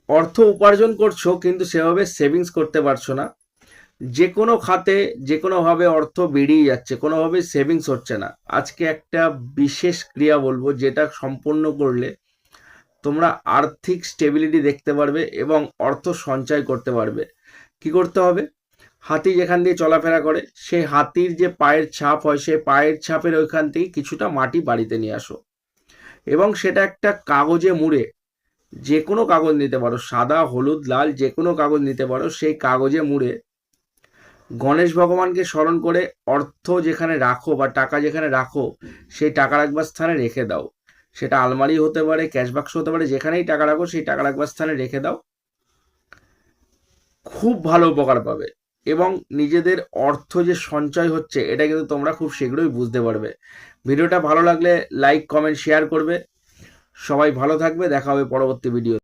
অর্থ উপার্জন করছো কিন্তু সেভাবে সেভিংস করতে পারছো না, যে কোনো খাতে যে কোনোভাবে অর্থ বেরিয়ে যাচ্ছে, কোনোভাবে সেভিংস হচ্ছে না। আজকে একটা বিশেষ ক্রিয়া বলবো যেটা সম্পূর্ণ করলে তোমরা আর্থিক স্টেবিলিটি দেখতে পারবে এবং অর্থ সঞ্চয় করতে পারবে। কি করতে হবে? হাতি যেখান দিয়ে চলাফেরা করে সেই হাতির যে পায়ের ছাপ হয়, সেই পায়ের ছাপের ওইখান থেকে কিছুটা মাটি বাড়িতে নিয়ে আসো এবং সেটা একটা কাগজে মুড়ে, যে কোনো কাগজ নিতে পারো, সাদা হলুদ লাল যে কোনো কাগজ নিতে পারো, সেই কাগজে মুড়ে গণেশ ভগবানকে স্মরণ করে অর্থ যেখানে রাখো বা টাকা যেখানে রাখো সেই টাকা রাখবার স্থানে রেখে দাও। সেটা আলমারি হতে পারে, ক্যাশ বাক্স হতে পারে, যেখানেই টাকা রাখো সেই টাকা রাখবার স্থানে রেখে দাও। খুব ভালো উপকার পাবে এবং নিজেদের অর্থ যে সঞ্চয় হচ্ছে এটা কিন্তু তোমরা খুব শীঘ্রই বুঝতে পারবে। ভিডিওটা ভালো লাগলে লাইক কমেন্ট শেয়ার করবে। সবাই ভালো থাকবে, দেখা হবে পরবর্তী ভিডিও।